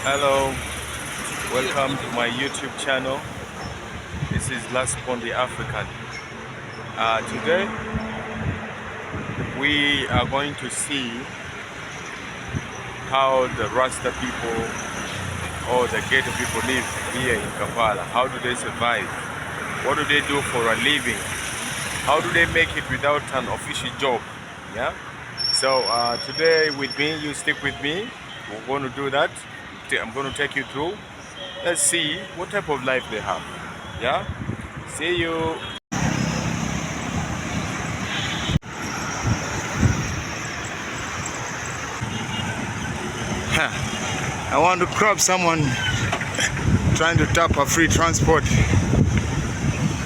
Hello, welcome to my YouTube channel. This is Last on the African. Today we are going to see how the Rasta people or the ghetto people live here in Kampala. How do they survive? What do they do for a living? How do they make it without an official job? Yeah. So today with me, you stick with me. We're going to do that. I'm going to take you through. Let's see what type of life they have. Yeah. See you. I want to crop someone trying to tap a free transport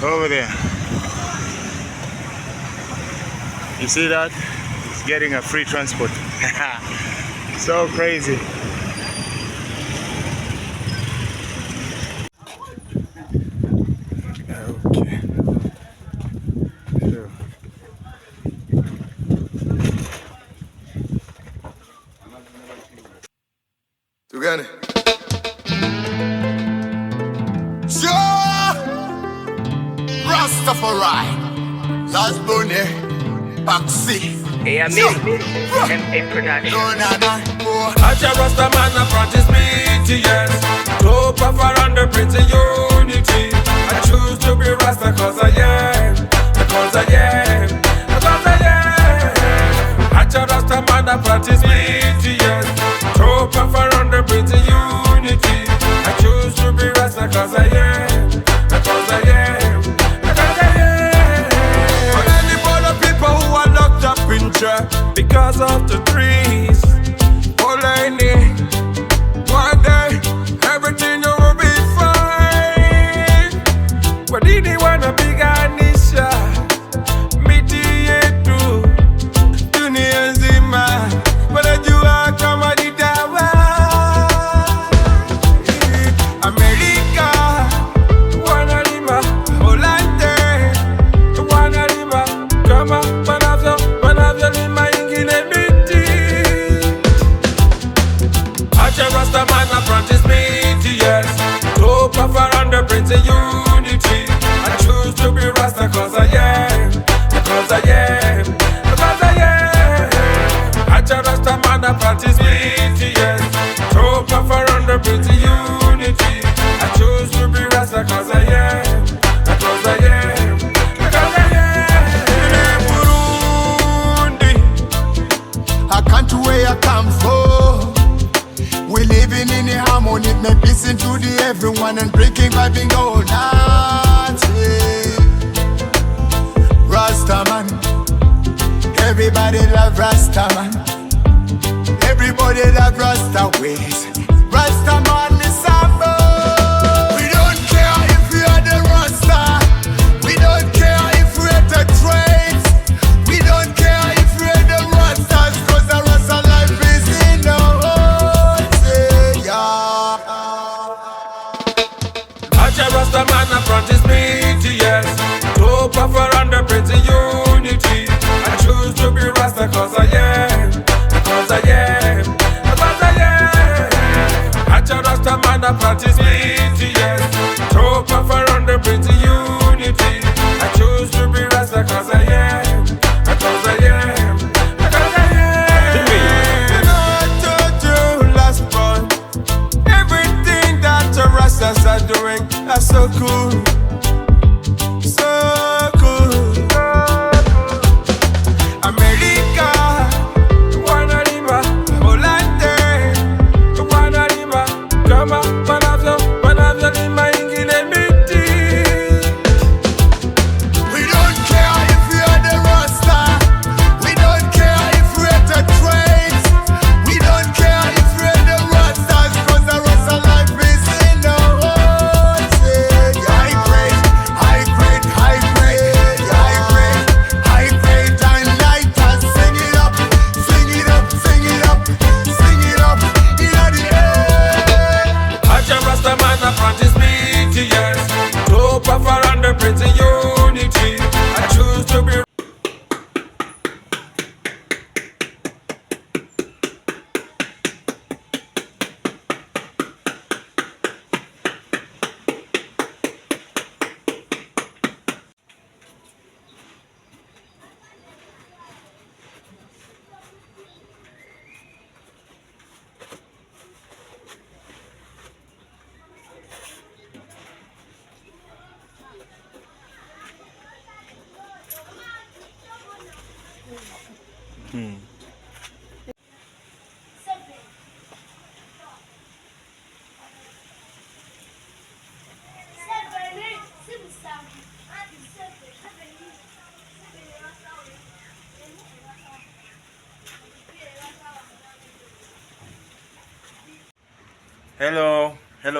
over there. You see that? He's getting a free transport. So crazy. Okay. So. Uganda. Sure, Rastafari, last Bunny, Baxi. Hey, I'm M.A. Production. Acha Rastaman apprentice BTS. Top of around the Prince of Unity. I choose to be Rasta cause I am. Because I am. Because I am. Acha Rastaman apprentice BTS. Top of around the Prince of Unity. I choose to be Rasta cause I am. Because I am. Because I am. For any other people who are locked up in jail because of the trees. All I need, one day, everything will be fine. What did he wanna be Ganisha? Miti yetu, dunia nzima. Wanajua kama ni dawa. Amerika, wanalima, Holande, wanalima, kama wanavyolima ingine miti. Acha Rastaman apprentice BTS. Top of around the Prince of Unity. I choose to be Rasta cause I am. Because I am. Because I am. Acha Rastaman apprentice BTS. Top of around the Prince of Unity. I choose to be Rasta cause I am. Because I am. Because I am. Burundi, A country where I come from. We living in a harmony, make peace into the everyone and breaking vibing all night. Rastaman, everybody love Rastaman. Everybody love Rasta ways. Rastaman is samba. We don't care if we are the Rasta. We don't care if we're the trades. We don't care if we're the Rastas, cause the Rasta life is in the hood. Yeah. Acha Rastaman apprentice BTS. Top of around the Prince of Unity. I choose to be Rasta cause I am. Because I am. Because I am. Acha Rastaman apprentice BTS. Top of around the Prince of Unity. I choose to be Rasta cause I am. Because I am. Because I am. And I told you last month, everything that the Rastas are doing are so cool. So cool. America, Wanalima, Holande, wanalima, kama wanavyolima ingine miti. we don't care if we are the Rasta. We don't care if we're the trades. We don't care if we're the Rastas, cause the Rasta life is in the hood. Yeah, I pray. Hello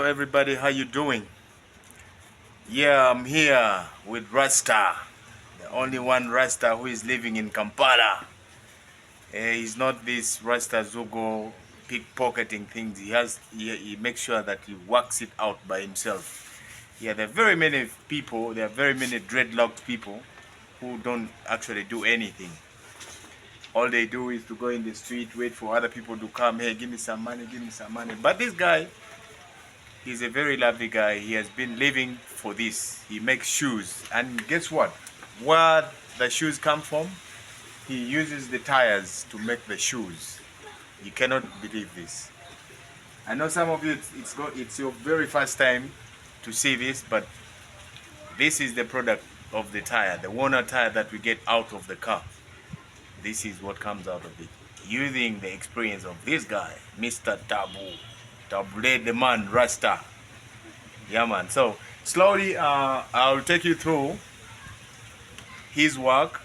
everybody, how you doing? Yeah, I'm here with Rasta, the only one Rasta who is living in Kampala. He's not this Rasta Zogo pickpocketing things. He makes sure that he works it out by himself. Yeah, there are very many people, there are very many dreadlocked people who don't actually do anything. All they do is to go in the street, wait for other people to come, hey, give me some money, give me some money. But this guy, he's a very lovely guy. He has been living for this. He makes shoes. And guess what? Where the shoes come from, he uses the tires to make the shoes. You cannot believe this. I know some of you, it's your very first time to see this, but this is the product of the tire, the worn-out tire that we get out of the car. This is what comes out of it. Using the experience of this guy, Mr. Tabule the man, Rasta. Yeah, man. So slowly, I'll take you through his work.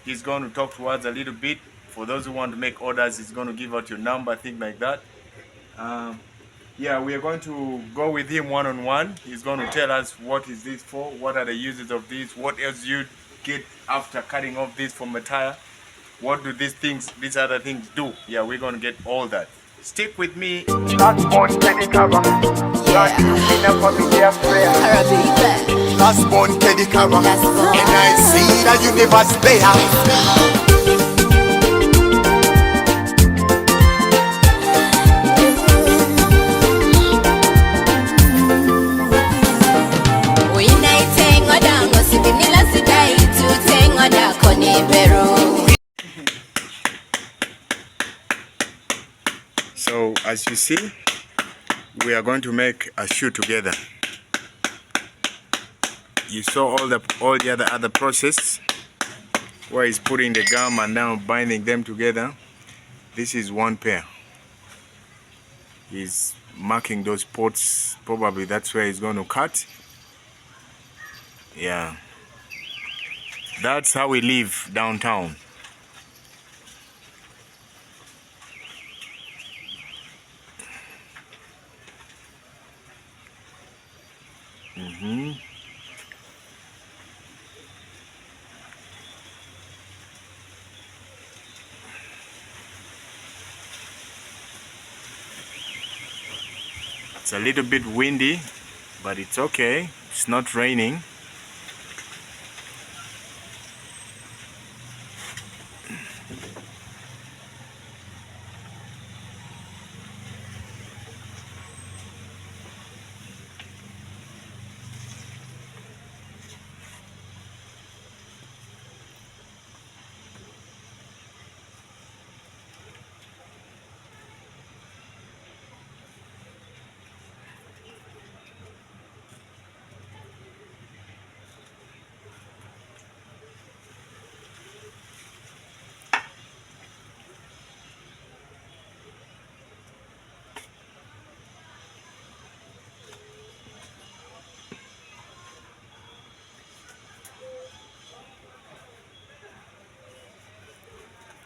He's going to talk to us a little bit. For those who want to make orders, he's going to give out your number, things like that. Yeah, we are going to go with him one-on-one. He's going to tell us what is this for, what are the uses of this, what else you get after cutting off this from a tire, what do these other things do. Yeah, we're going to get all that. Stick with me. Last born Teddy Cara. Last born Teddy Cara. And I see the universe player. So as you see, we are going to make a shoe together. You saw all the other process where he's putting the gum and now binding them together. This is one pair. He's marking those spots. Probably that's where he's going to cut. Yeah, that's how we live downtown. It's a little bit windy, but it's okay. It's not raining.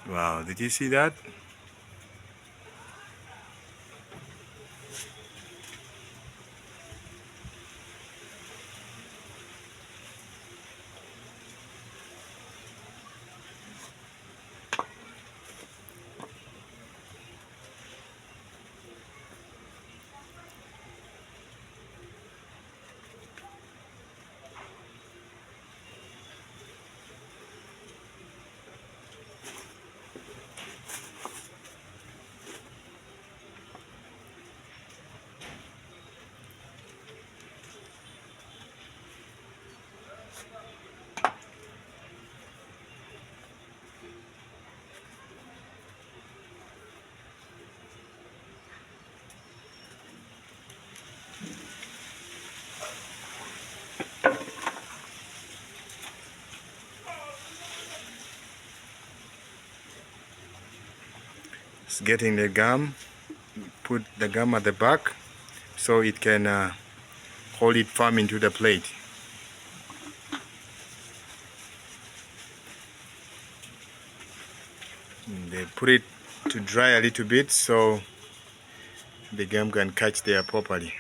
Wow, did you see that? It's getting the gum. Put the gum at the back so it can hold it firm into the plate. And they put it to dry a little bit so the gum can catch there properly.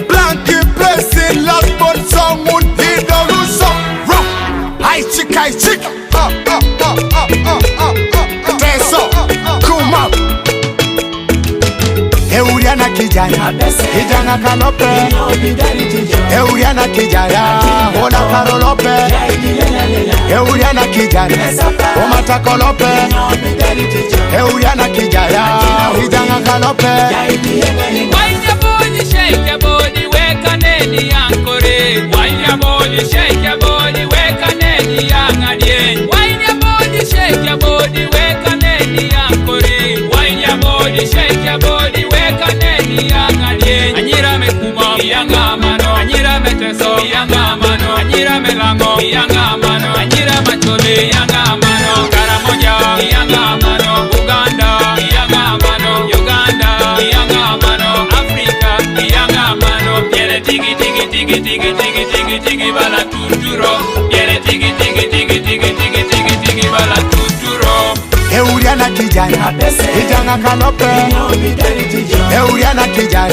Blanky blessing, last born song would be the russo. I chick, Teso, Kuma. Euriana kijana, kijana kanope. Euriana kijana, ona karolope. Euriana kijana, omata kolope. Euriana kijana, kijana kanope. Wind your body, shake your body, wake and any ankore. Wind your body, shake your body, wake and any young. Wind your body, shake your body, wake and any ankore. Wind your body, shake your body, wake and any young. Anyira me kuma, yanga mano. Anyira me teso, yanga mano. Anyira me lango, yanga mano. Anyira machole, yanga mano. Karamoja, yanga mano. Uganda, yanga mano. Uganda, yanga mano. Africa, yanga mano. Yere tigi tigi tigi tigi tigi tigi tigi bala tuturo. Yere tigi tigi tigi tigi tigi tigi tigi bala tuturo. Euriana kijana, kijana kanope. Euriana kijana.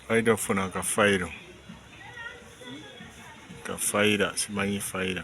Faida funa kafairo simanyi faida.